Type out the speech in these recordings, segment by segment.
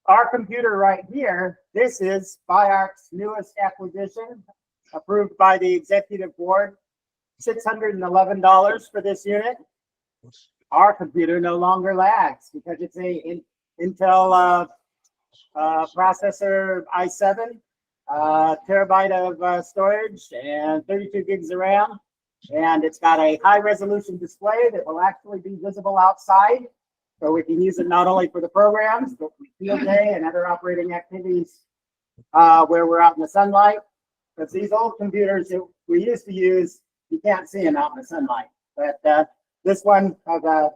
our computer right here, this is BIARC's newest acquisition, approved by the executive board, $611 for this unit. Our computer no longer lags because it's a Intel processor i7, terabyte of storage, and 32 gigs of RAM. And it's got a high resolution display that will actually be visible outside. So we can use it not only for the programs, but for field day and other operating activities where we're out in the sunlight. Because these old computers that we used to use, you can't see them out in the sunlight. But this one has a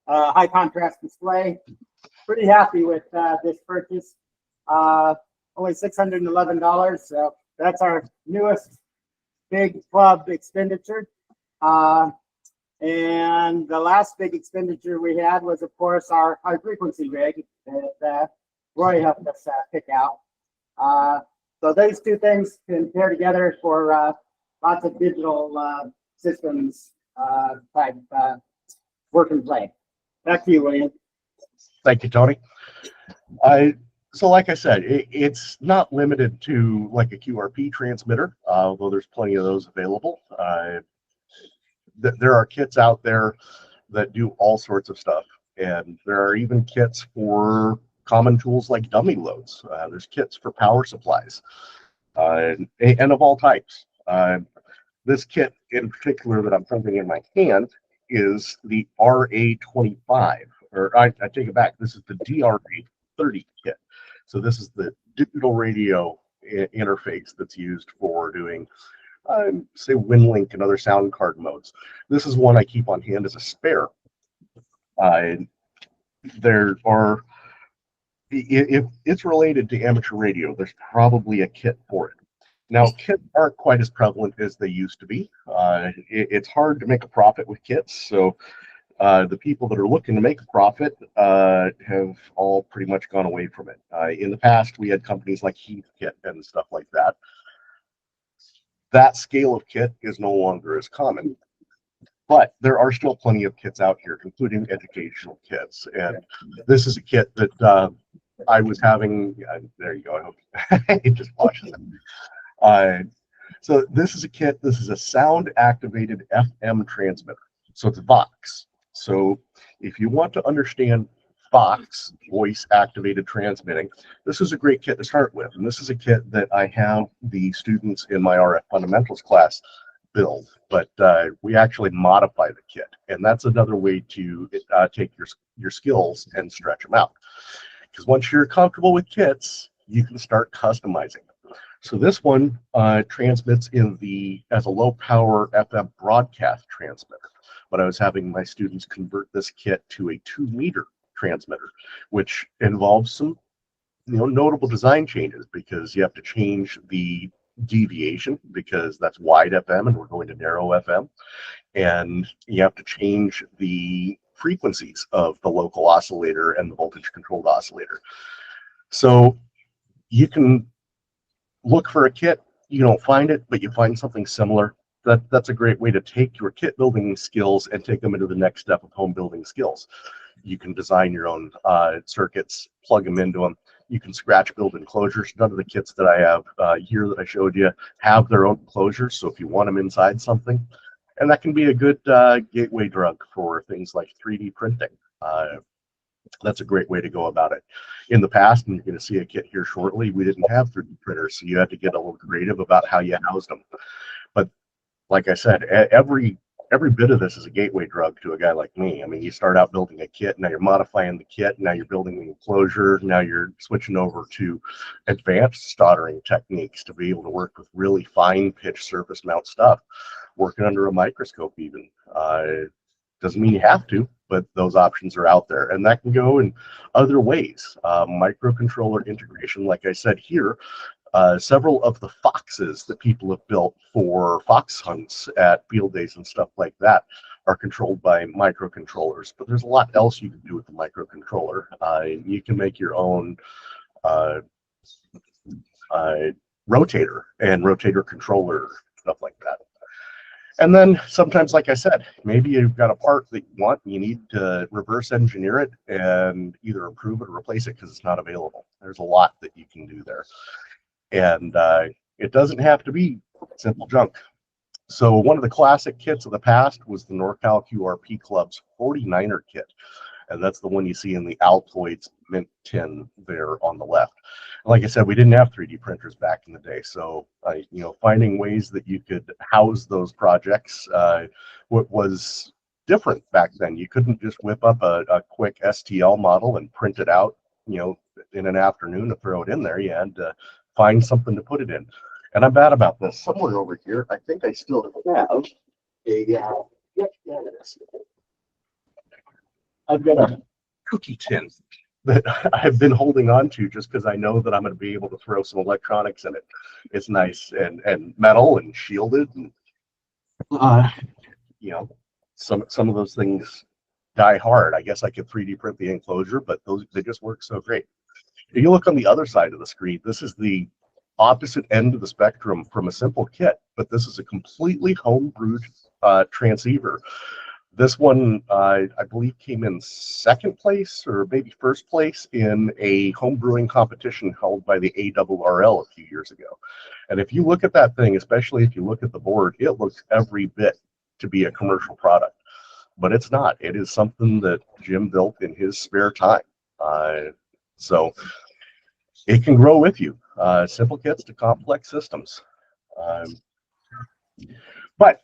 high contrast display. Pretty happy with this purchase. Only $611. So that's our newest big club expenditure. And the last big expenditure we had was, of course, our high frequency rig that Roy helped us pick out. So those two things can pair together for lots of digital systems type work and play. Back to you, William. Thank you, Tony. So like I said, it's not limited to like a QRP transmitter, although there's plenty of those available. There are kits out there that do all sorts of stuff, and there are even kits for common tools like dummy loads. There's kits for power supplies, and of all types. This kit in particular that I'm holding in my hand is the RA25, or I take it back, this is the DRA30 kit. So this is the digital radio interface that's used for doing say WinLink and other sound card modes. This is one I keep on hand as a spare. There are, if it's related to amateur radio, there's probably a kit for it. Now, kits aren't quite as prevalent as they used to be. It's hard to make a profit with kits, so the people that are looking to make a profit have all pretty much gone away from it. In the past, we had companies like Heathkit and stuff like that. That scale of kit is no longer as common, but there are still plenty of kits out here, including educational kits. And this is a kit that I was having. There you go. I hope it just watches it. So this is a kit. This is a sound-activated FM transmitter. So it's Vox. So if you want to understand Vox, voice-activated transmitting, this is a great kit to start with. And this is a kit that I have the students in my RF fundamentals class build, but we actually modify the kit. And that's another way to take your skills and stretch them out. Because once you're comfortable with kits, you can start customizing them. So this one transmits as a low-power FM broadcast transmitter. But I was having my students convert this kit to a 2-meter transmitter, which involves some notable design changes, because you have to change the deviation, because that's wide FM and we're going to narrow FM, and you have to change the frequencies of the local oscillator and the voltage controlled oscillator. So you can look for a kit, you don't find it, but you find something similar. That's a great way to take your kit building skills and take them into the next step of home building skills. You can design your own circuits, plug them into them. You can scratch build enclosures. None of the kits that I have here that I showed you have their own enclosures, so if you want them inside something, and that can be a good gateway drug for things like 3D printing. That's a great way to go about it. In the past, and you're going to see a kit here shortly, we didn't have 3D printers, so you had to get a little creative about how you housed them. But like I said, every bit of this is a gateway drug to a guy like me. I mean, you start out building a kit, now you're modifying the kit, now you're building the enclosure, now you're switching over to advanced soldering techniques to be able to work with really fine pitch surface mount stuff, working under a microscope even. Doesn't mean you have to, but those options are out there, and that can go in other ways. Microcontroller integration, like I said here, several of the foxes that people have built for fox hunts at field days and stuff like that are controlled by microcontrollers, but there's a lot else you can do with the microcontroller. You can make your own rotator and rotator controller, stuff like that. And then sometimes, like I said, maybe you've got a part that you want, and you need to reverse engineer it and either improve it or replace it because it's not available. There's a lot that you can do there. And it doesn't have to be simple junk. So one of the classic kits of the past was the NorCal QRP Club's 49er kit. And that's the one you see in the Altoids mint tin there on the left. Like I said, we didn't have 3D printers back in the day. So, finding ways that you could house those projects was different back then. You couldn't just whip up a quick STL model and print it out, in an afternoon to throw it in there. You had to find something to put it in. And I'm bad about this. Somewhere over here, I think I still have I've got a cookie tin that I've been holding on to just because I know that I'm going to be able to throw some electronics in it. It's nice and metal and shielded, and some of those things die hard. I guess I could 3D print the enclosure, but they just work so great. If you look on the other side of the screen, this is the opposite end of the spectrum from a simple kit, but this is a completely home-brewed transceiver. This one, I believe, came in second place or maybe first place in a home brewing competition held by the ARRL a few years ago. And if you look at that thing, especially if you look at the board, it looks every bit to be a commercial product. But it's not. It is something that Jim built in his spare time. So it can grow with you. Simple kits to complex systems. But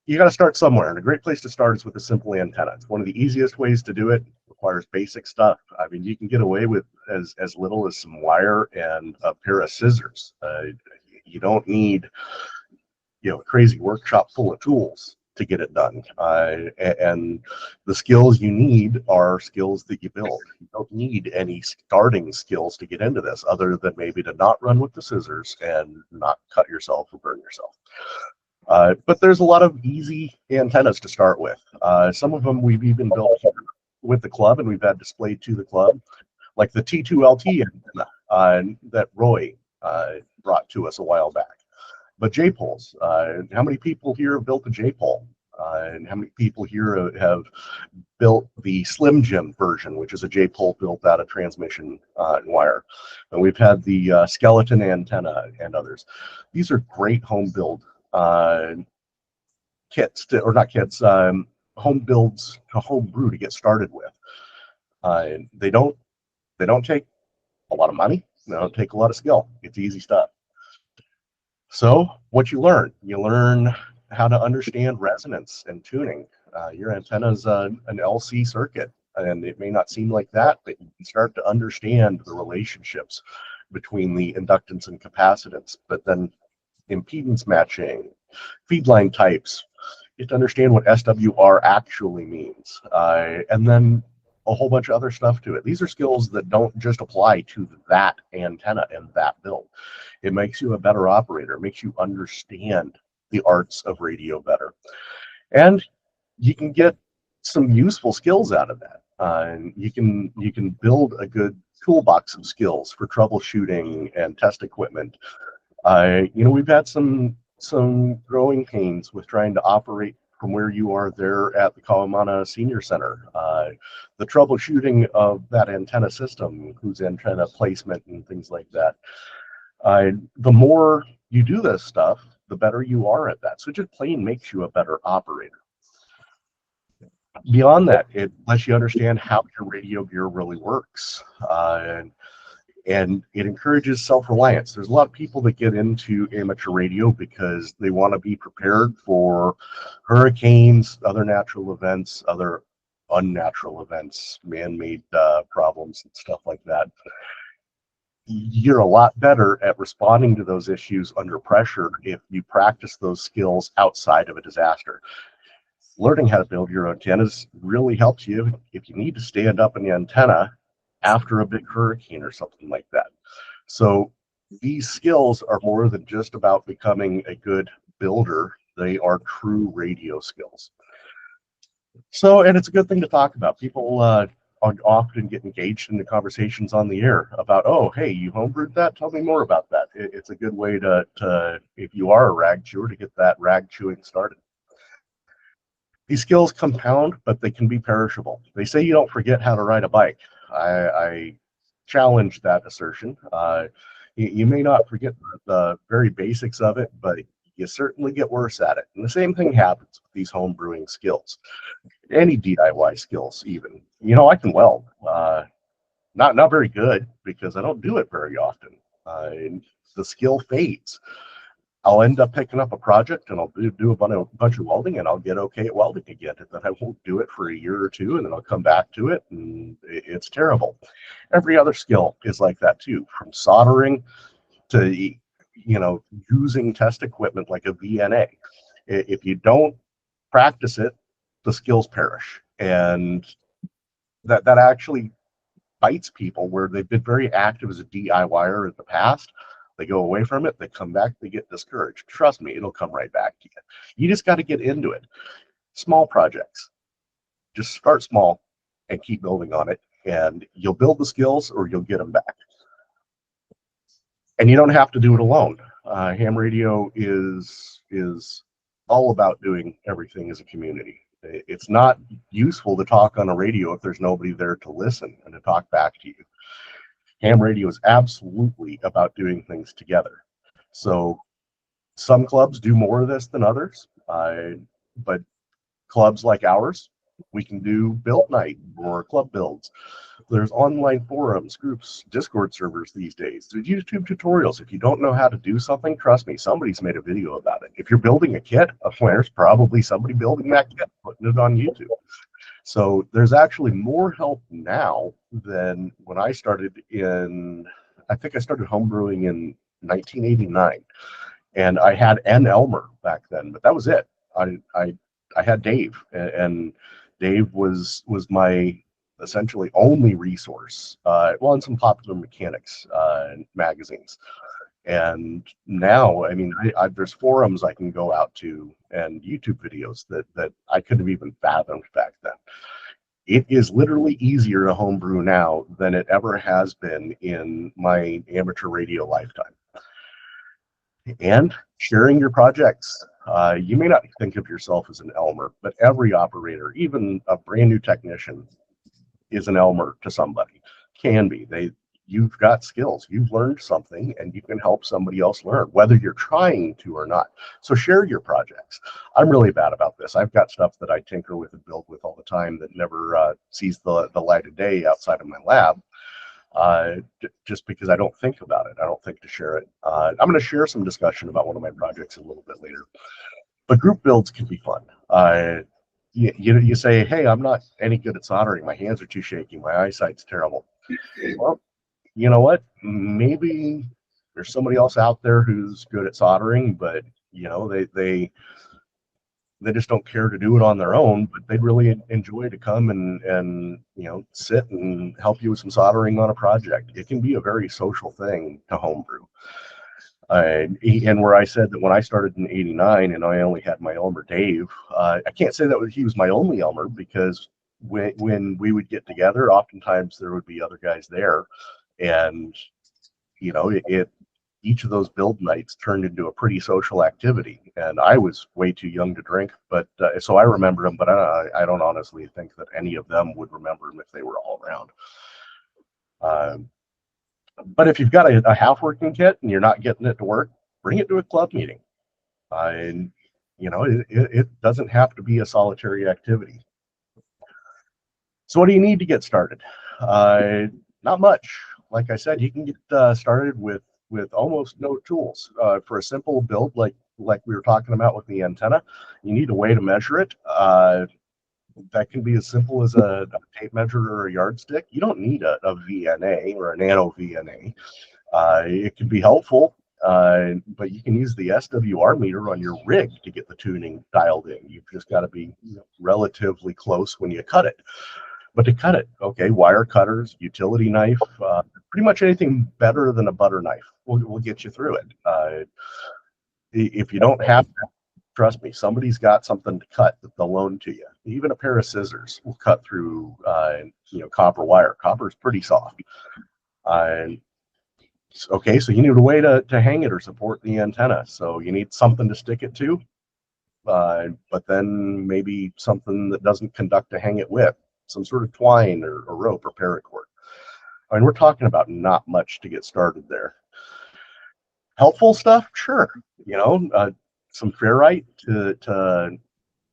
you got to start somewhere, and a great place to start is with a simple antenna. It's one of the easiest ways to do it. Requires basic stuff. I mean, you can get away with as little as some wire and a pair of scissors. You don't need, a crazy workshop full of tools to get it done. And the skills you need are skills that you build. You don't need any starting skills to get into this, other than maybe to not run with the scissors and not cut yourself or burn yourself. But there's a lot of easy antennas to start with. Some of them we've even built here with the club, and we've had displayed to the club, like the T2LT antenna that Roy brought to us a while back. But J-poles, how many people here have built a J-pole? And how many people here have built the Slim Jim version, which is a J-pole built out of transmission wire? And we've had the skeleton antenna and others. These are great home build kits or not kits, home builds to home brew to get started with. They don't take a lot of money. They don't take a lot of skill. It's easy stuff. So what you learn how to understand resonance and tuning. Your antenna is an LC circuit, and it may not seem like that, but you can start to understand the relationships between the inductance and capacitance, but then impedance matching, feedline types. You have to understand what SWR actually means, and then a whole bunch of other stuff to it. These are skills that don't just apply to that antenna and that build. It makes you a better operator. It makes you understand the arts of radio better. And you can get some useful skills out of that. And you can build a good toolbox of skills for troubleshooting and test equipment. We've had some growing pains with trying to operate from where you are there at the Kawamana Senior Center. The troubleshooting of that antenna system, whose antenna placement and things like that. The more you do this stuff, the better you are at that. So it just plain makes you a better operator. Beyond that, it lets you understand how your radio gear really works. And it encourages self-reliance. There's a lot of people that get into amateur radio because they want to be prepared for hurricanes, other natural events, other unnatural events, man-made problems and stuff like that. You're a lot better at responding to those issues under pressure if you practice those skills outside of a disaster. Learning how to build your antennas really helps you if you need to stand up an antenna after a big hurricane or something like that. So these skills are more than just about becoming a good builder. They are true radio skills. So, and it's a good thing to talk about. People often get engaged in the conversations on the air about, oh, hey, you homebrewed that? Tell me more about that. It's a good way to, if you are a rag chewer, to get that rag chewing started. These skills compound, but they can be perishable. They say you don't forget how to ride a bike. I challenge that assertion. You may not forget the very basics of it, but you certainly get worse at it. And the same thing happens with these home brewing skills, any DIY skills even. I can weld. Not very good because I don't do it very often. And the skill fades. I'll end up picking up a project and I'll do a bunch of welding and I'll get okay at welding again. And then I won't do it for a year or two and then I'll come back to it and it's terrible. Every other skill is like that too, from soldering to using test equipment like a VNA. If you don't practice it, the skills perish. And that actually bites people where they've been very active as a DIYer in the past. They go away from it, they come back, they get discouraged. Trust me, it'll come right back to you. You just got to get into it. Small projects. Just start small and keep building on it, and you'll build the skills or you'll get them back. And you don't have to do it alone. Ham radio is all about doing everything as a community. It's not useful to talk on a radio if there's nobody there to listen and to talk back to you. Ham radio is absolutely about doing things together. So some clubs do more of this than others, but clubs like ours, we can do build night or club builds. There's online forums, groups, Discord servers these days. There's YouTube tutorials. If you don't know how to do something, trust me, somebody's made a video about it. If you're building a kit, there's probably somebody building that kit, putting it on YouTube. So there's actually more help now than when I started I think I started homebrewing in 1989. And I had an Elmer back then, but that was it. I had Dave, and Dave was my essentially only resource. And some Popular Mechanics magazines. And now, I mean, there's forums I can go out to and YouTube videos that I couldn't have even fathomed back then. It is literally easier to homebrew now than it ever has been in my amateur radio lifetime. And sharing your projects. You may not think of yourself as an Elmer, but every operator, even a brand new technician, is an Elmer to somebody. Can be. You've got skills, you've learned something, and you can help somebody else learn, whether you're trying to or not. So share your projects. I'm really bad about this. I've got stuff that I tinker with and build with all the time that never sees the light of day outside of my lab, just because I don't think about it. I don't think to share it. I'm going to share some discussion about one of my projects a little bit later. But group builds can be fun. You say, hey, I'm not any good at soldering. My hands are too shaky. My eyesight's terrible. Well, you know what? Maybe there's somebody else out there who's good at soldering, but they just don't care to do it on their own, but they'd really enjoy to come and sit and help you with some soldering on a project. It can be a very social thing to homebrew. And where I said that when I started in '89 and I only had my Elmer Dave, I can't say that he was my only Elmer, because when we would get together, oftentimes there would be other guys there. And each of those build nights turned into a pretty social activity, and I was way too young to drink, but so I remember them, but I don't honestly think that any of them would remember them if they were all around. But if you've got a half-working kit and you're not getting it to work, bring it to a club meeting. And it doesn't have to be a solitary activity. So what do you need to get started? Not much. Like I said, you can get started with almost no tools. For a simple build like we were talking about with the antenna, you need a way to measure it. That can be as simple as a tape measure or a yardstick. You don't need a VNA or a nano VNA. It can be helpful, but you can use the SWR meter on your rig to get the tuning dialed in. You've just got to be relatively close when you cut it. But to cut it, okay, wire cutters, utility knife, pretty much anything better than a butter knife will get you through it. If you don't have that, trust me, somebody's got something to cut that they'll loan to you. Even a pair of scissors will cut through copper wire. Copper is pretty soft. Okay, so you need a way to hang it or support the antenna. So you need something to stick it to, but then maybe something that doesn't conduct to hang it with, some sort of twine or rope or paracord. I mean, we're talking about not much to get started there. Helpful stuff, sure. Some ferrite to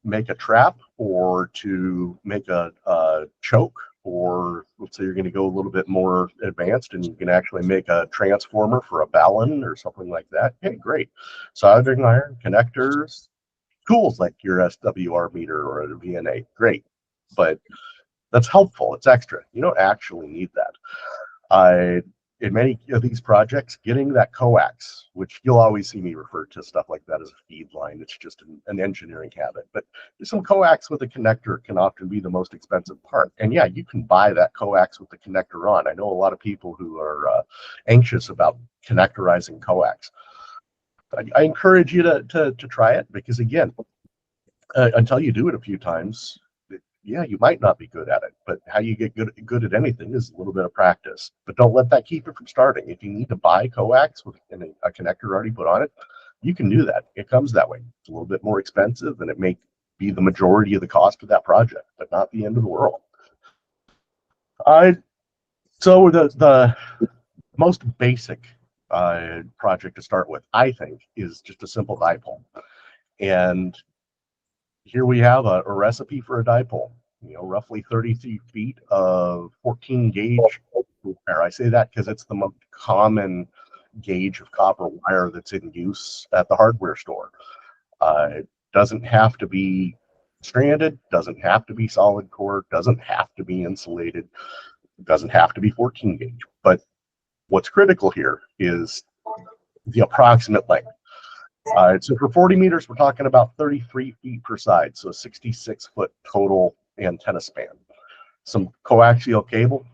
make a trap, or to make a choke, or let's say you're going to go a little bit more advanced and you can actually make a transformer for a balun or something like that. Hey, great. Soldering iron, connectors, tools like your SWR meter or a VNA, great. But that's helpful. It's extra. You don't actually need that. In many of these projects, getting that coax, which you'll always see me refer to stuff like that as a feed line. It's just an engineering habit. But some coax with a connector can often be the most expensive part. And yeah, you can buy that coax with the connector on. I know a lot of people who are anxious about connectorizing coax. I encourage you to try it, because again, until you do it a few times, yeah, you might not be good at it, but how you get good at anything is a little bit of practice. But don't let that keep it from starting. If you need to buy coax with a connector already put on it, you can do that. It comes that way. It's a little bit more expensive, and it may be the majority of the cost of that project, but not the end of the world. So the most basic project to start with, I think, is just a simple dipole. And here we have a recipe for a dipole. Roughly 33 feet of 14 gauge wire. I say that because it's the most common gauge of copper wire that's in use at the hardware store. It doesn't have to be stranded, doesn't have to be solid core, doesn't have to be insulated, doesn't have to be 14 gauge. But what's critical here is the approximate length. So for 40 meters, we're talking about 33 feet per side, so a 66-foot total antenna span. Some coaxial cable,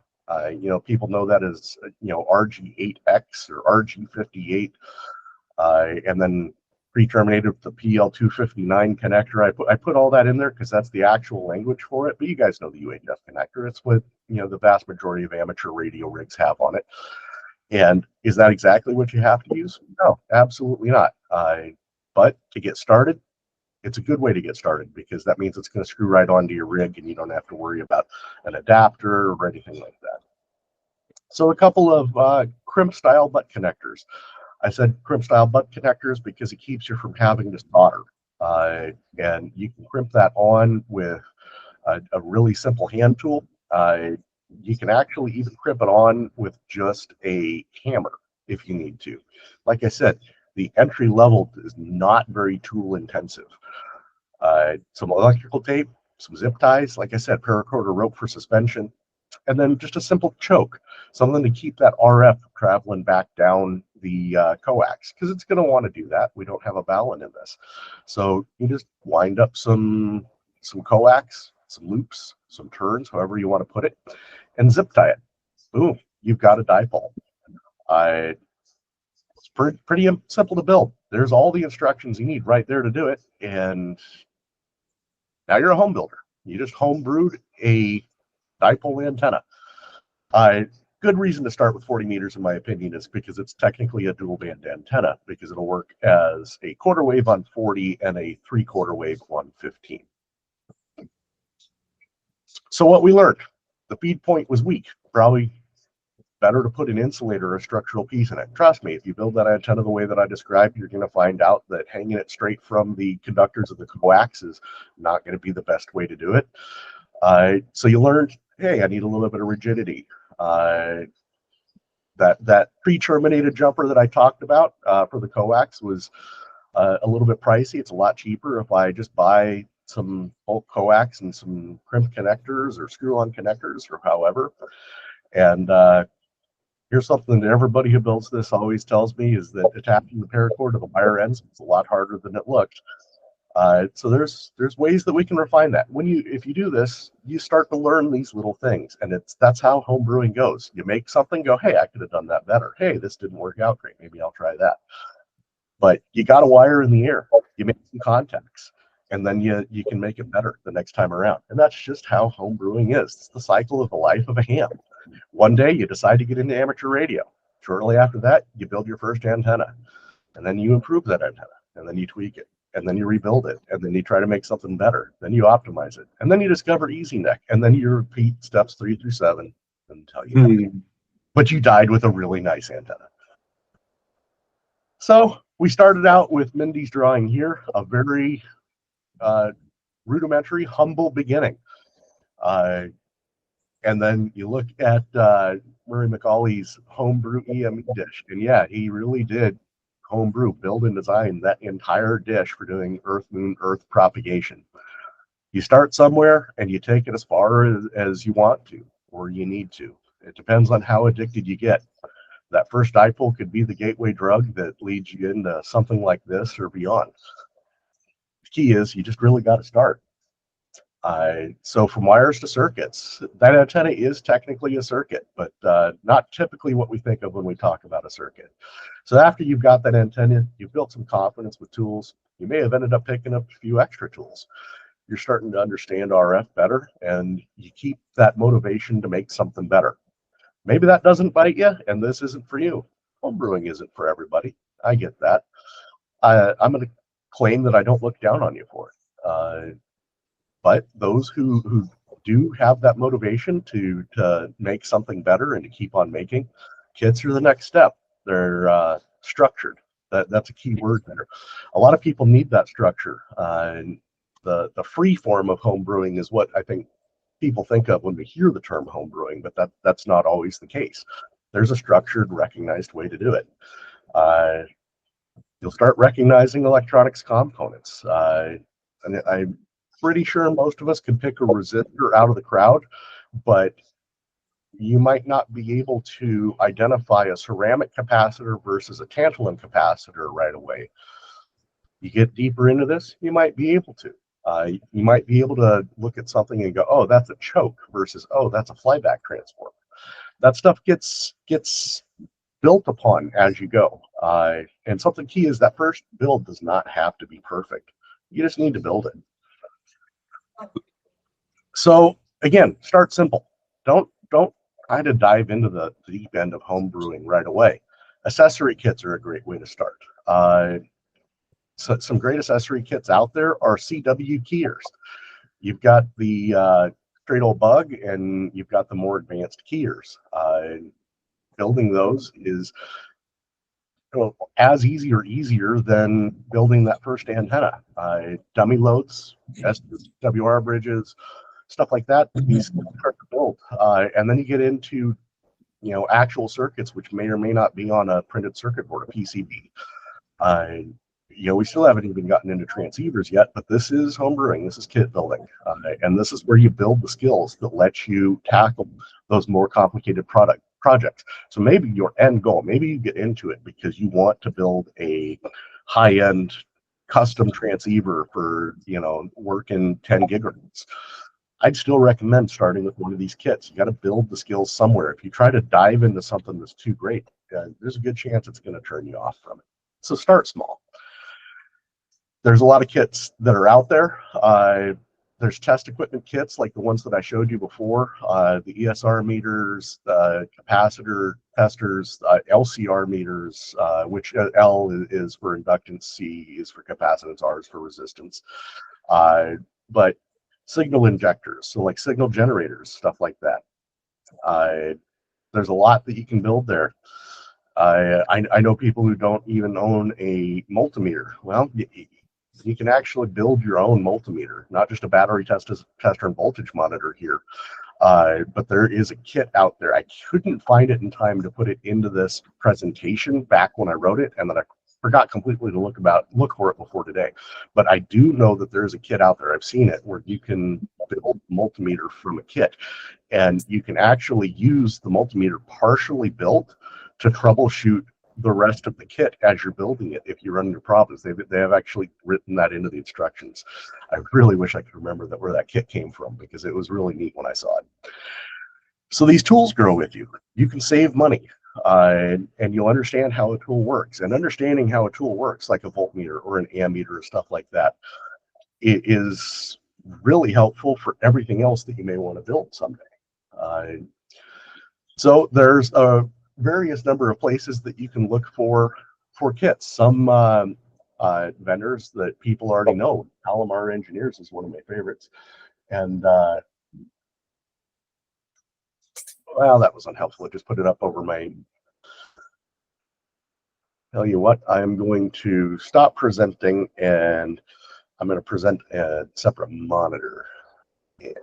people know that as RG8X or RG58, and then pre-terminated with the PL259 connector. I put all that in there because that's the actual language for it. But you guys know the UHF connector. It's what the vast majority of amateur radio rigs have on it. And is that exactly what you have to use? No, absolutely not. But to get started, it's a good way to get started, because that means it's going to screw right onto your rig and you don't have to worry about an adapter or anything like that. So a couple of crimp style butt connectors. I said crimp style butt connectors because it keeps you from having to solder. And you can crimp that on with a really simple hand tool. You can actually even crimp it on with just a hammer if you need to. Like I said, the entry level is not very tool intensive. Some electrical tape, some zip ties, like I said, paracord rope for suspension, and then just a simple choke, something to keep that RF traveling back down the coax, because it's going to want to do that. We don't have a balun in this. So you just wind up some coax, some loops, some turns, however you want to put it, and zip tie it. Boom, you've got a dipole. It's pretty simple to build. There's all the instructions you need right there to do it, and now you're a home builder. You just home brewed a dipole antenna. Good reason to start with 40 meters, in my opinion, is because it's technically a dual band antenna, because it'll work as a quarter wave on 40 and a 3/4 wave on 15. So what we learned, the feed point was weak. Probably better to put an insulator or a structural piece in it. Trust me, if you build that antenna the way that I described, you're going to find out that hanging it straight from the conductors of the coax is not going to be the best way to do it. So you learned, hey, I need a little bit of rigidity. That pre-terminated jumper that I talked about for the coax was a little bit pricey. It's a lot cheaper if I just buy some bulk coax and some crimp connectors or screw-on connectors or however. And here's something that everybody who builds this always tells me, is that attaching the paracord to the wire ends is a lot harder than it looked. So there's ways that we can refine that. If you do this, you start to learn these little things, and that's how home brewing goes. You make something, go, hey, I could have done that better. Hey, this didn't work out great. Maybe I'll try that. But you got a wire in the air. You make some contacts, and then you can make it better the next time around. And that's just how home brewing is. It's the cycle of the life of a ham. One day you decide to get into amateur radio. Shortly after that, you build your first antenna, and then you improve that antenna, and then you tweak it, and then you rebuild it, and then you try to make something better. Then you optimize it, and then you discover easy neck, and then you repeat steps 3 through 7 until you but you died with a really nice antenna. So we started out with Mindy's drawing here, a very rudimentary, humble beginning. And then you look at Murray McCauley's homebrew EME dish, and yeah, he really did homebrew, build and design that entire dish for doing Earth, Moon, Earth propagation. You start somewhere and you take it as far as you want to or you need to. It depends on how addicted you get. That first dipole could be the gateway drug that leads you into something like this or beyond. The key is you just really got to start. So from wires to circuits, that antenna is technically a circuit, but not typically what we think of when we talk about a circuit. So after you've got that antenna, you've built some confidence with tools. You may have ended up picking up a few extra tools. You're starting to understand RF better, and you keep that motivation to make something better. Maybe that doesn't bite you, and this isn't for you. Homebrewing isn't for everybody. I get that. I'm going to claim that I don't look down on you for it. But those who do have that motivation to make something better and to keep on making, kits are the next step. They're structured. That's a key word there. A lot of people need that structure. The free form of home brewing is what I think people think of when they hear the term home brewing, but that's not always the case. There's a structured, recognized way to do it. You'll start recognizing electronics components. And I'm pretty sure most of us can pick a resistor out of the crowd, but you might not be able to identify a ceramic capacitor versus a tantalum capacitor right away. You get deeper into this, you might be able to. You might be able to look at something and go, oh, that's a choke versus, oh, that's a flyback transformer. That stuff gets built upon as you go. And something key is that first build does not have to be perfect. You just need to build it. So again, start simple. Don't try to dive into the deep end of home brewing right away. Accessory kits are a great way to start. So some great accessory kits out there are CW keyers. You've got the straight old bug, and you've got the more advanced keyers. Building those is as easy or easier than building that first antenna. Dummy loads, SWR bridges, stuff like that. These are to build, and then you get into actual circuits, which may or may not be on a printed circuit board, a PCB. We still haven't even gotten into transceivers yet, but this is homebrewing. This is kit building, and this is where you build the skills that let you tackle those more complicated projects. So maybe your end goal, maybe you get into it because you want to build a high-end custom transceiver for working 10 gigahertz. I'd still recommend starting with one of these kits. You got to build the skills somewhere. If you try to dive into something that's too great, there's a good chance it's going to turn you off from it. So start small. There's a lot of kits that are out there. There's test equipment kits like the ones that I showed you before, the ESR meters, capacitor testers, LCR meters, which L is for inductance, C is for capacitance, R is for resistance. But signal injectors, so like signal generators, stuff like that. There's a lot that you can build there. I know people who don't even own a multimeter. Well, you can actually build your own multimeter, not just a battery tester and voltage monitor here. But there is a kit out there. I couldn't find it in time to put it into this presentation back when I wrote it, and then I forgot completely to look for it before today. But I do know that there's a kit out there. I've seen it where you can build a multimeter from a kit, and you can actually use the multimeter partially built to troubleshoot the rest of the kit as you're building it if you run into problems. They have actually written that into the instructions. I really wish I could remember where that kit came from, because it was really neat when I saw it. So these tools grow with you. You can save money, and you'll understand how a tool works. And understanding how a tool works, like a voltmeter or an ammeter or stuff like that, it is really helpful for everything else that you may want to build someday. So there's a various number of places that you can look for kits. Some vendors that people already know. Palomar Engineers is one of my favorites, and Well, that was unhelpful. It just put it up over my. Tell you what, I'm going to stop presenting and I'm going to present a separate monitor. And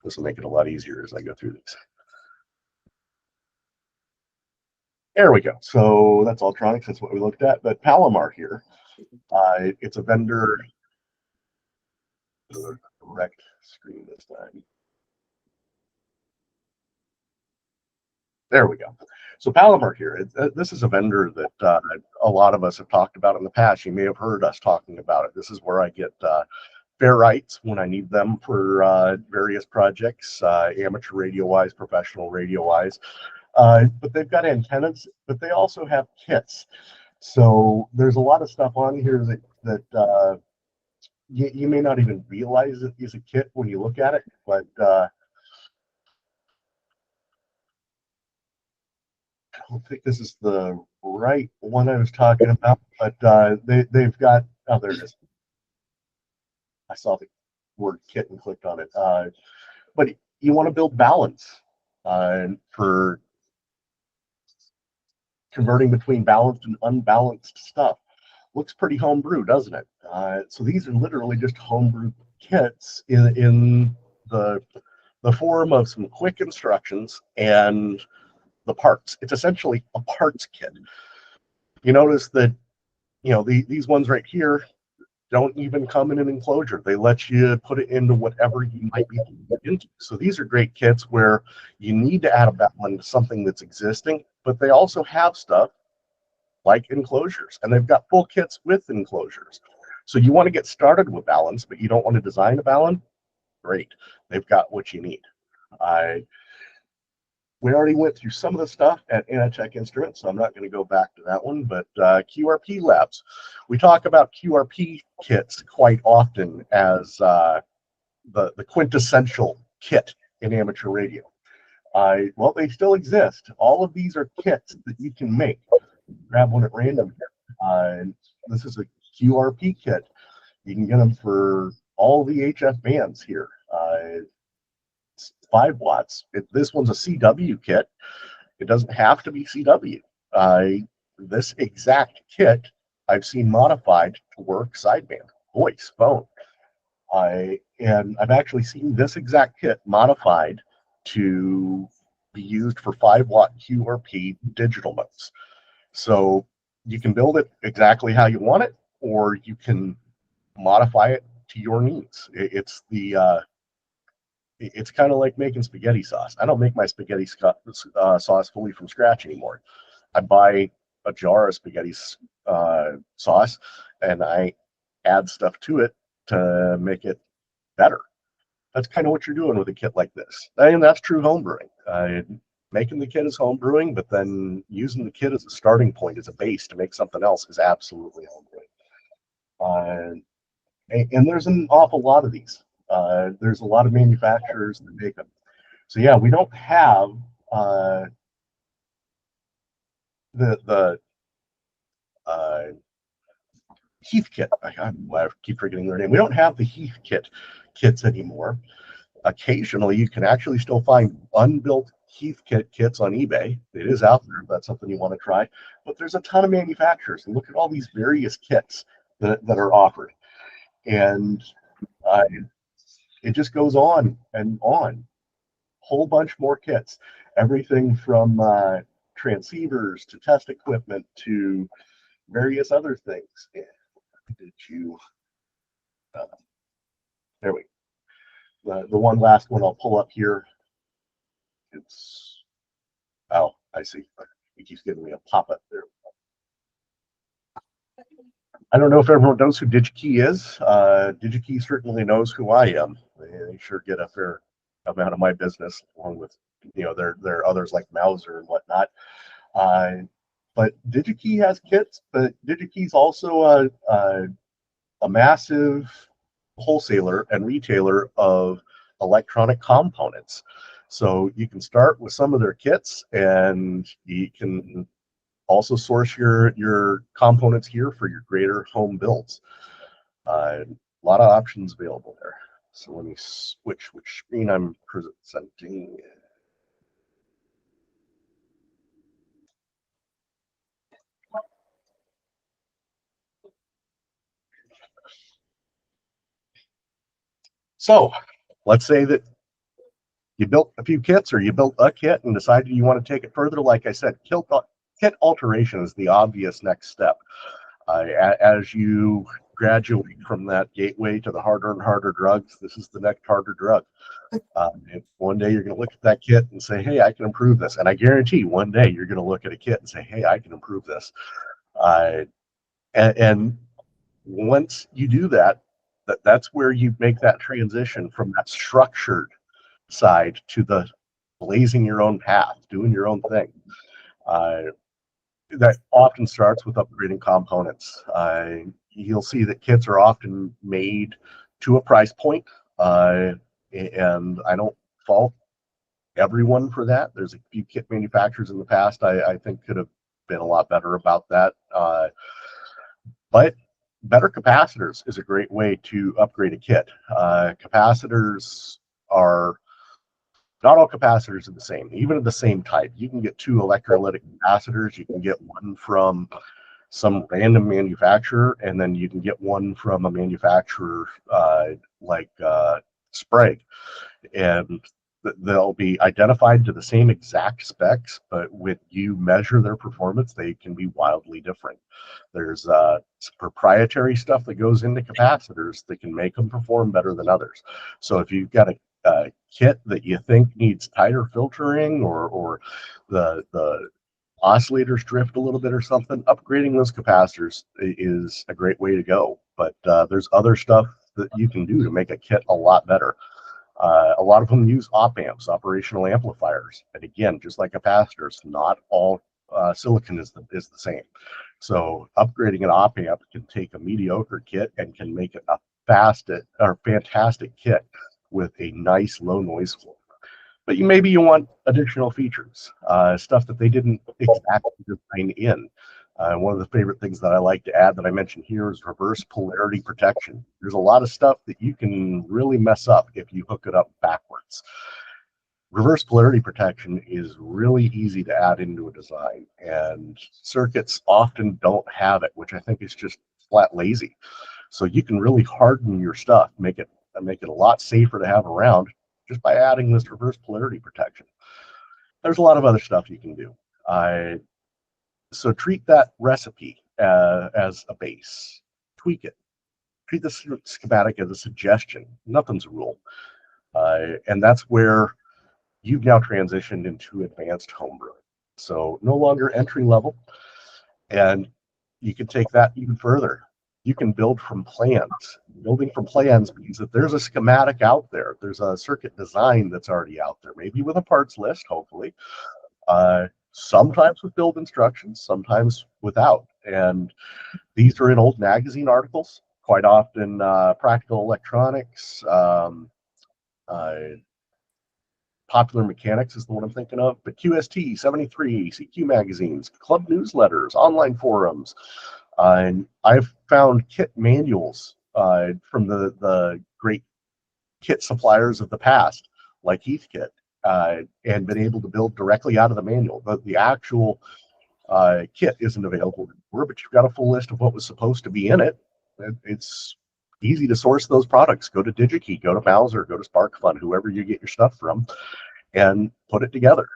this will make it a lot easier as I go through these. There we go. So that's Ultronics. That's what we looked at. But Palomar here, it's a vendor. Correct screen this time. There we go. So Palomar here, this is a vendor that a lot of us have talked about in the past. You may have heard us talking about it. This is where I get ferrites when I need them for various projects, amateur radio-wise, professional radio-wise. But they've got antennas, but they also have kits. So there's a lot of stuff on here that you may not even realize it is a kit when you look at it, but I don't think this is the right one I was talking about, but they've got, oh, there it is. I saw the word kit and clicked on it. But you want to build balance for converting between balanced and unbalanced stuff. Looks pretty homebrew, doesn't it? So these are literally just homebrew kits in the form of some quick instructions and the parts. It's essentially a parts kit. You notice that, these ones right here don't even come in an enclosure. They let you put it into whatever you might be into. So these are great kits where you need to add a balun to something that's existing, but they also have stuff like enclosures, and they've got full kits with enclosures. So you want to get started with balance, but you don't want to design a balun? Great. They've got what you need. We already went through some of the stuff at Anatech Instruments, so I'm not going to go back to that one, but QRP Labs. We talk about QRP kits quite often as the quintessential kit in amateur radio. Well, they still exist. All of these are kits that you can make. Grab one at random here. This is a QRP kit. You can get them for all the HF bands here. 5 watts. This one's a CW kit. It doesn't have to be CW. This exact kit I've seen modified to work sideband, voice, phone. And I've actually seen this exact kit modified to be used for 5-watt QRP digital modes. So you can build it exactly how you want it, or you can modify it to your needs. It's kind of like making spaghetti sauce. I don't make my spaghetti sauce fully from scratch anymore. I buy a jar of spaghetti sauce and I add stuff to it to make it better. That's kind of what you're doing with a kit like this. And that's true homebrewing. Making the kit is homebrewing, but then using the kit as a starting point, as a base to make something else is absolutely homebrewing. And there's an awful lot of these. There's a lot of manufacturers that make them. So yeah, we don't have the Heath kit. I keep forgetting their name. We don't have the Heath kits anymore. Occasionally, you can actually still find unbuilt Heath kits on eBay. It is out there if that's something you want to try. But there's a ton of manufacturers. And look at all these various kits that are offered. And it just goes on and on. Whole bunch more kits. Everything from transceivers to test equipment to various other things. Did you? There we go. The one last one I'll pull up here. It's, oh, I see. It keeps giving me a pop-up there. I don't know if everyone knows who DigiKey is. DigiKey certainly knows who I am. They sure get a fair amount of my business, along with, there are others like Mauser and whatnot. But DigiKey has kits, but DigiKey's also a massive wholesaler and retailer of electronic components. So you can start with some of their kits, and you can also source your components here for your greater home builds. A lot of options available there. So let me switch which screen I'm presenting. So let's say that you built a few kits or you built a kit and decided you want to take it further. Like I said, kit alteration is the obvious next step. As you graduate from that gateway to the harder and harder drugs, this is the next harder drug. And one day you're going to look at that kit and say, hey, I can improve this. And I guarantee one day you're going to look at a kit and say, hey, I can improve this. And once you do that, that's where you make that transition from that structured side to the blazing your own path, doing your own thing. That often starts with upgrading components. You'll see that kits are often made to a price point, and I don't fault everyone for that. There's a few kit manufacturers in the past I think could have been a lot better about that. But better capacitors is a great way to upgrade a kit. Capacitors are not all capacitors are the same, even of the same type. You can get two electrolytic capacitors. You can get one from some random manufacturer, and then you can get one from a manufacturer like Sprague. And they'll be identified to the same exact specs, but when you measure their performance, they can be wildly different. There's proprietary stuff that goes into capacitors that can make them perform better than others. So if you've got a kit that you think needs tighter filtering, or the oscillators drift a little bit or something, upgrading those capacitors is a great way to go. But there's other stuff that you can do to make a kit a lot better. A lot of them use op amps, operational amplifiers. And again, just like capacitors, not all silicon is the same. So upgrading an op amp can take a mediocre kit and can make it a fantastic kit with a nice low noise floor. But maybe you want additional features, stuff that they didn't exactly design in. One of the favorite things that I like to add that I mentioned here is reverse polarity protection. There's a lot of stuff that you can really mess up if you hook it up backwards. Reverse polarity protection is really easy to add into a design, and circuits often don't have it, which I think is just flat lazy. So you can really harden your stuff, make it a lot safer to have around just by adding this reverse polarity protection. There's a lot of other stuff you can do. So treat that recipe as a base. Tweak it. Treat the schematic as a suggestion. Nothing's a rule. And that's where you've now transitioned into advanced homebrewing. So no longer entry level. And you can take that even further. You can build from plans. Building from plans means that there's a schematic out there. There's a circuit design that's already out there, maybe with a parts list, hopefully. Sometimes with build instructions, sometimes without. And these are in old magazine articles, quite often Practical Electronics, Popular Mechanics is the one I'm thinking of, but QST, 73, CQ magazines, club newsletters, online forums. And I've found kit manuals from the great kit suppliers of the past, like Heathkit, and been able to build directly out of the manual. The actual kit isn't available anymore, but you've got a full list of what was supposed to be in it. It's easy to source those products. Go to DigiKey, go to Mauser, go to SparkFun, whoever you get your stuff from, and put it together.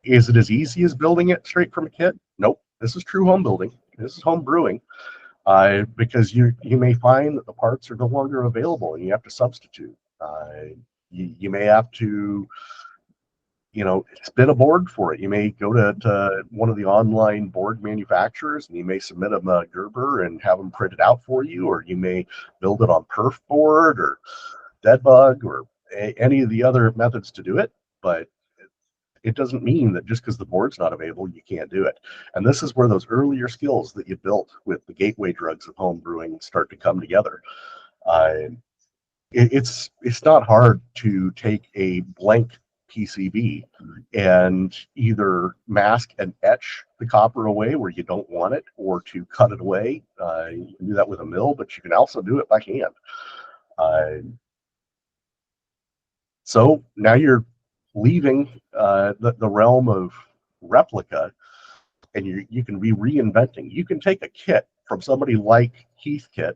Is it as easy as building it straight from a kit? Nope. This is true home building. This is home brewing. Because you may find that the parts are no longer available and you have to substitute. You may have to, spin a board for it. You may go to one of the online board manufacturers and you may submit them a Gerber and have them printed out for you, or you may build it on perf board or deadbug or any of the other methods to do it. But it doesn't mean that just because the board's not available, you can't do it. And this is where those earlier skills that you built with the gateway drugs of home brewing start to come together. It's not hard to take a blank PCB and either mask and etch the copper away where you don't want it, or to cut it away. You can do that with a mill, but you can also do it by hand. So now you're leaving the realm of replica, and you can be reinventing. You can take a kit from somebody like Heathkit,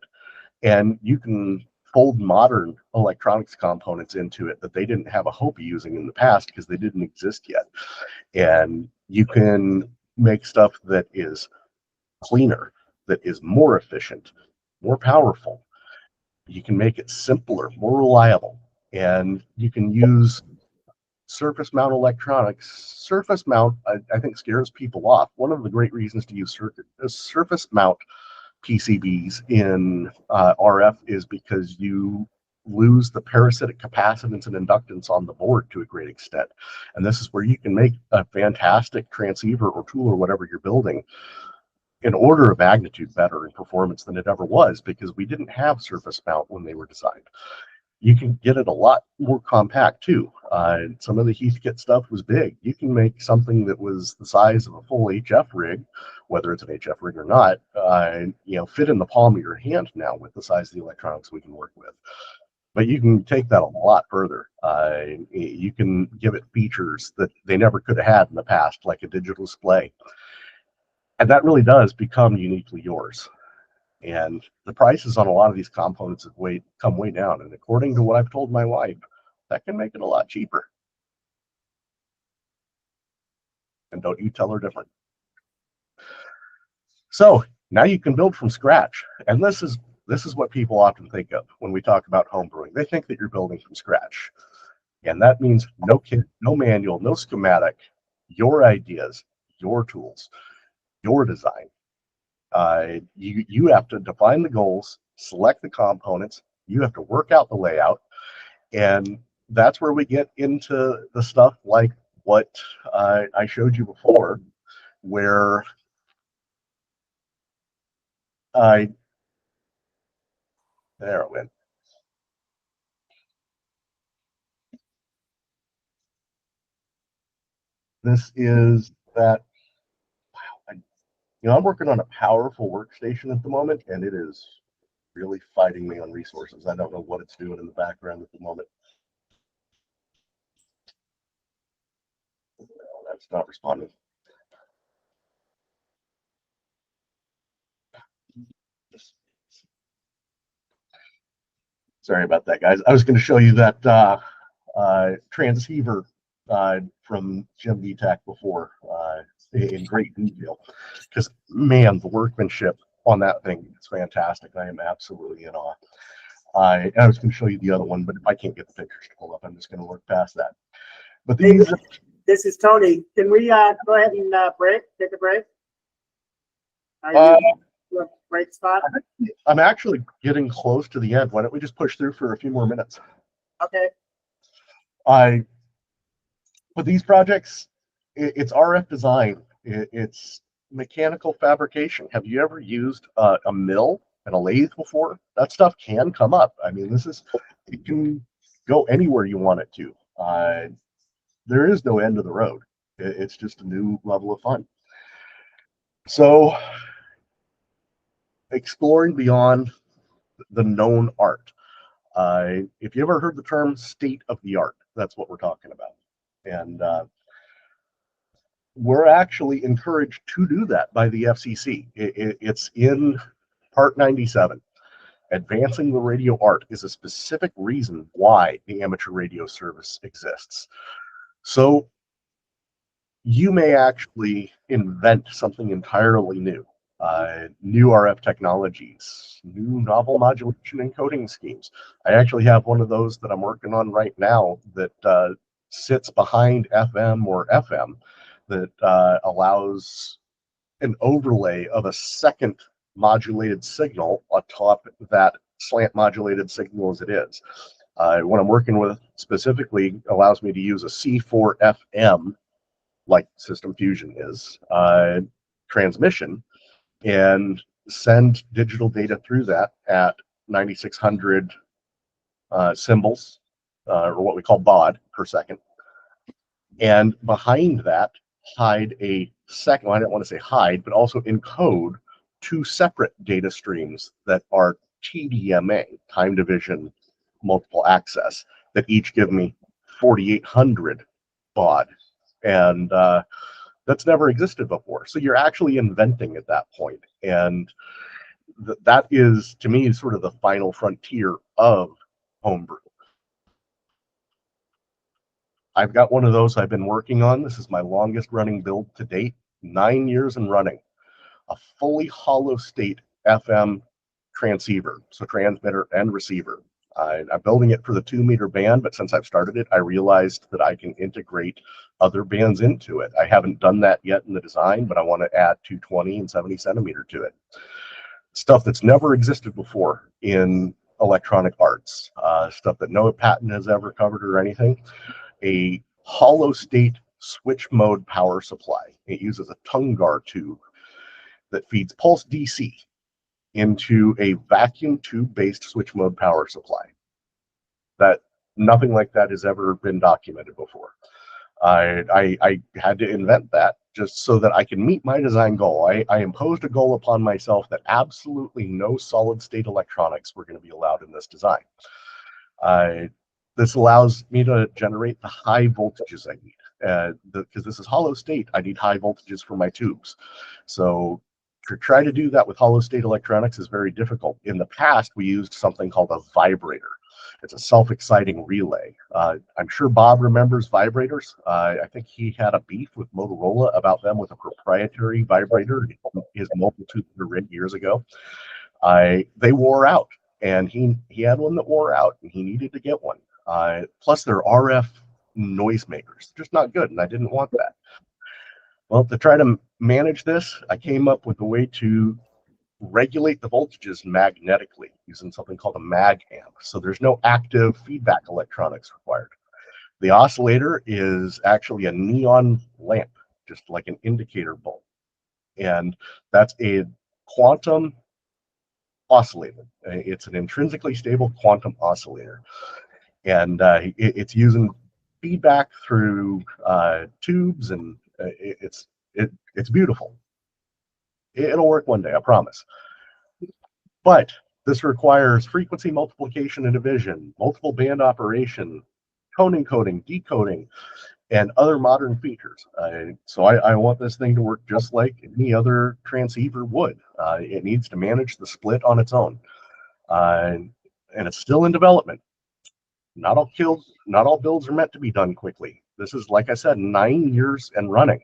and you can fold modern electronics components into it that they didn't have a hope of using in the past because they didn't exist yet. And you can make stuff that is cleaner, that is more efficient, more powerful. You can make it simpler, more reliable, and you can use surface mount electronics. Surface mount, I think, scares people off. One of the great reasons to use surface mount PCBs in RF is because you lose the parasitic capacitance and inductance on the board to a great extent. And this is where you can make a fantastic transceiver or tool or whatever you're building an order of magnitude better in performance than it ever was, because we didn't have surface mount when they were designed. You can get it a lot more compact too. Some of the Heathkit stuff was big. You can make something that was the size of a full HF rig, whether it's an HF rig or not, fit in the palm of your hand now with the size of the electronics we can work with. But you can take that a lot further. You can give it features that they never could have had in the past, like a digital display. And that really does become uniquely yours. And the prices on a lot of these components have come way down. And according to what I've told my wife, that can make it a lot cheaper. And don't you tell her different. So now you can build from scratch. And this is what people often think of when we talk about homebrewing. They think that you're building from scratch. And that means no kit, no manual, no schematic, your ideas, your tools, your design. You have to define the goals, select the components, you have to work out the layout, and that's where we get into the stuff like what I showed you before, where there it went. This is that, I'm working on a powerful workstation at the moment, and it is really fighting me on resources. I don't know what it's doing in the background at the moment. No, that's not responding. Sorry about that, guys. I was going to show you that transceiver from Jim VTech before in great detail, because man, the workmanship on that thing is fantastic. I am absolutely in awe. I was going to show you the other one, but if I can't get the pictures to pull up, I'm just going to work past that. But these. This is Tony. Can we go ahead and take a break? Break spot? I'm actually getting close to the end. Why don't we just push through for a few more minutes? Okay. With these projects, it's RF design. It's mechanical fabrication. Have you ever used a mill and a lathe before? That stuff can come up. I mean, it can go anywhere you want it to. There is no end of the road. It's just a new level of fun. So, exploring beyond the known art. If you ever heard the term state of the art, that's what we're talking about. And we're actually encouraged to do that by the FCC. It's in Part 97. Advancing the radio art is a specific reason why the amateur radio service exists. So you may actually invent something entirely new. New RF technologies, new novel modulation encoding schemes. I actually have one of those that I'm working on right now that sits behind FM or FM that allows an overlay of a second modulated signal atop that slant modulated signal as it is. What I'm working with specifically allows me to use a C4FM, like System Fusion is, transmission, and send digital data through that at 9600 symbols, or what we call baud per second. And behind that, hide a second, well, I don't want to say hide, but also encode two separate data streams that are TDMA, time division multiple access, that each give me 4800 baud. And that's never existed before. So you're actually inventing at that point. And that is, to me, sort of the final frontier of homebrew. I've got one of those I've been working on. This is my longest running build to date, 9 years and running. A fully hollow state FM transceiver, so transmitter and receiver. I'm building it for the 2-meter band, but since I've started it, I realized that I can integrate other bands into it. I haven't done that yet in the design, but I want to add 220 and 70 centimeter to it. Stuff that's never existed before in electronic arts, stuff that no patent has ever covered or anything. A hollow state switch mode power supply. It uses a Tungar tube that feeds pulse DC into a vacuum tube based switch mode power supply. That nothing like that has ever been documented before. I had to invent that just so that I can meet my design goal. I imposed a goal upon myself that absolutely no solid state electronics were going to be allowed in this design. This allows me to generate the high voltages I need. Because this is hollow state, I need high voltages for my tubes. So to try to do that with hollow state electronics is very difficult. In the past, we used something called a vibrator. It's a self-exciting relay. I'm sure Bob remembers vibrators. I think he had a beef with Motorola about them with a proprietary vibrator, his mobile tubular rig years ago. They wore out, and he had one that wore out, and he needed to get one. Plus, they're RF noisemakers. Just not good, and I didn't want that. Well, to try to manage this, I came up with a way to regulate the voltages magnetically using something called a mag amp. So there's no active feedback electronics required. The oscillator is actually a neon lamp, just like an indicator bulb. And that's a quantum oscillator. It's an intrinsically stable quantum oscillator. And it's using feedback through tubes, and it's beautiful. It'll work one day, I promise. But this requires frequency multiplication and division, multiple band operation, tone encoding, decoding, and other modern features. So I want this thing to work just like any other transceiver would. It needs to manage the split on its own. And it's still in development. Not all builds are meant to be done quickly. This is, like I said, 9 years and running.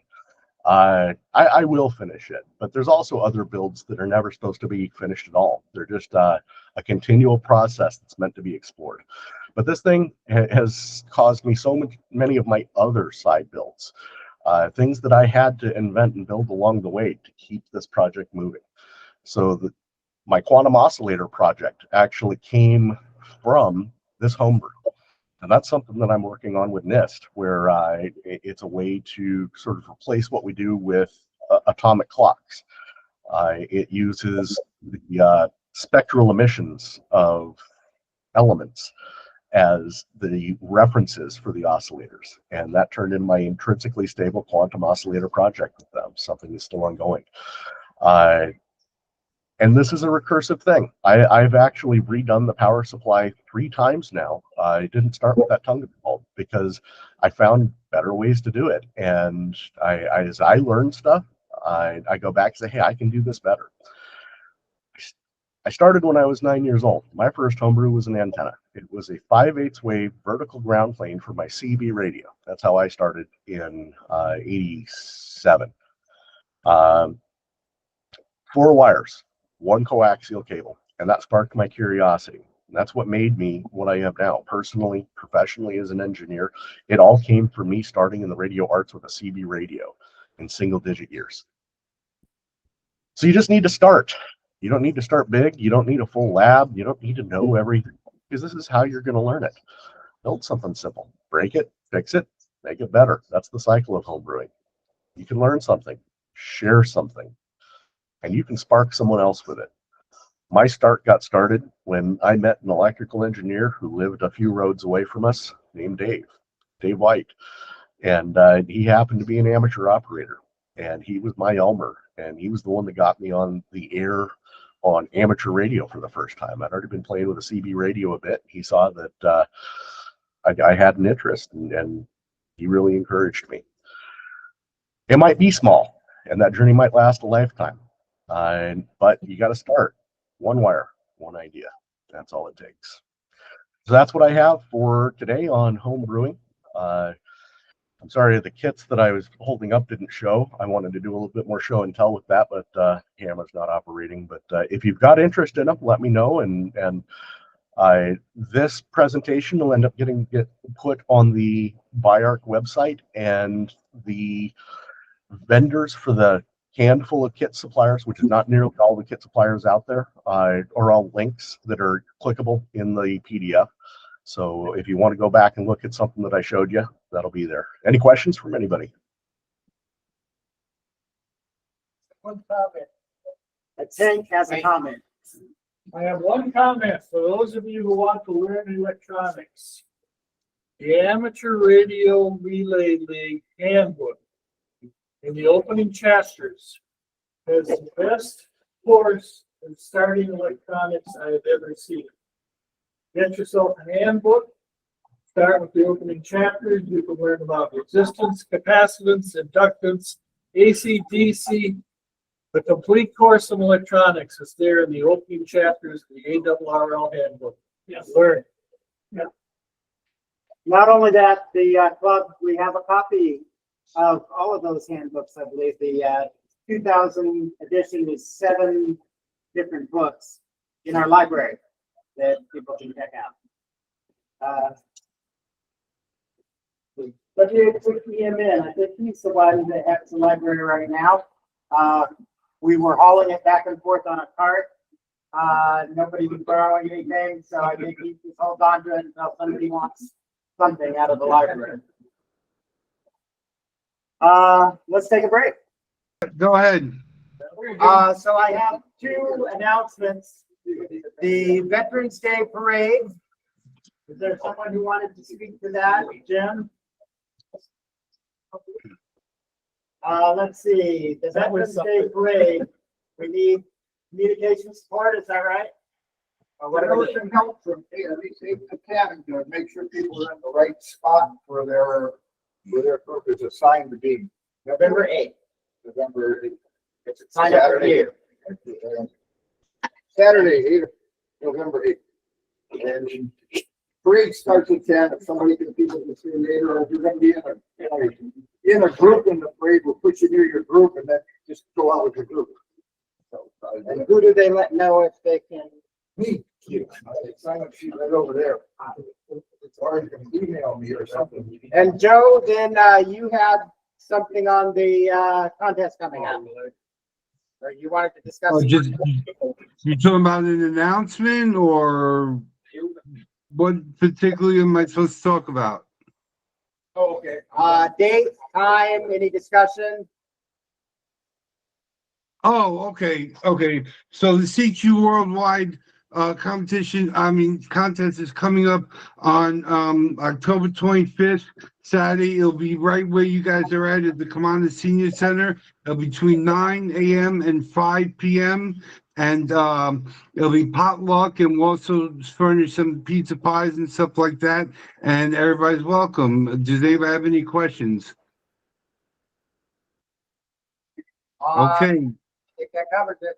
I will finish it, but there's also other builds that are never supposed to be finished at all. They're just a continual process that's meant to be explored. But this thing has caused me many of my other side builds, things that I had to invent and build along the way to keep this project moving. So my quantum oscillator project actually came from this homebrew. And that's something that I'm working on with NIST, where it's a way to sort of replace what we do with atomic clocks. It uses the spectral emissions of elements as the references for the oscillators. And that turned in my intrinsically stable quantum oscillator project with them, something that's still ongoing. And this is a recursive thing. I've actually redone the power supply 3 times now. I didn't start with that tongue bulb because I found better ways to do it. And as I learn stuff, I go back and say, hey, I can do this better. I started when I was 9 years old. My first homebrew was an antenna. It was a 5/8 wave vertical ground plane for my CB radio. That's how I started in 87. 4 wires. 1 coaxial cable, and that sparked my curiosity. And that's what made me what I am now, personally, professionally, as an engineer. It all came from me starting in the radio arts with a CB radio in single-digit years. So you just need to start. You don't need to start big. You don't need a full lab. You don't need to know everything, because this is how you're going to learn it. Build something simple. Break it, fix it, make it better. That's the cycle of homebrewing. You can learn something, share something, and you can spark someone else with it. My start got started when I met an electrical engineer who lived a few roads away from us named Dave White. And he happened to be an amateur operator. And he was my Elmer. And he was the one that got me on the air on amateur radio for the first time. I'd already been playing with a CB radio a bit. He saw that I had an interest, and he really encouraged me. It might be small, and that journey might last a lifetime. But you got to start. one wire, one idea. That's all it takes. So that's what I have for today on home brewing. I'm sorry the kits that I was holding up didn't show. I wanted to do a little bit more show and tell with that, but camera's not operating. But if you've got interest in them, let me know. And this presentation will end up getting put on the BIARC website, and the vendors for the handful of kit suppliers, which is not nearly all the kit suppliers out there, are all links that are clickable in the PDF. So if you want to go back and look at something that I showed you, that'll be there. Any questions from anybody? One comment. Tank has a comment. I have one comment for those of you who want to learn electronics. The Amateur Radio Relay League Handbook in the opening chapters has the best course in starting electronics I have ever seen. Get yourself a handbook, start with the opening chapters. You can learn about resistance, capacitance, inductance, AC, DC. The complete course in electronics is there in the opening chapters of the ARRL handbook. Yes. Learn. Yeah. Not only that, the club, we have a copy of all of those handbooks. I believe the 2000 edition is 7 different books in our library that people can check out. But you put him in. I think he's the one that has the library right now. We were hauling it back and forth on a cart. Nobody was borrowing anything, so I think he just holds on to it until somebody wants something out of the library. Let's take a break. Go ahead. So I have 2 announcements. The Veterans Day Parade. Is there someone who wanted to speak to that? Jim? Let's see, the Veterans Day Parade, we need communication support, is that right? Or whatever. Some help from the cabin to make sure people are in the right spot for their purpose assigned to be. November 8th. November 8th. It's a sign up for you. Saturday, November 8th. And parade starts at 10. If somebody can people can see later, or if you're going to be in a group in the parade, we'll put you near your group and then just go out with your group. So, And who do they let know if they can? me, you, sign up sheet right over there. Or you can email me or something. And Joe, then you had something on the contest coming up. Or you wanted to discuss? Oh, just, you talking about an announcement, or what particularly am I supposed to talk about? Oh, okay. Date, time, any discussion? Oh, okay. So the CQ Worldwide contest is coming up on October 25th, Saturday. It'll be right where you guys are at the Commander Senior Center. It'll be between 9 a.m. and 5 p.m. And it'll be potluck, and we'll also furnish some pizza pies and stuff like that. And everybody's welcome. Does anybody have any questions? Okay. I think that covers it.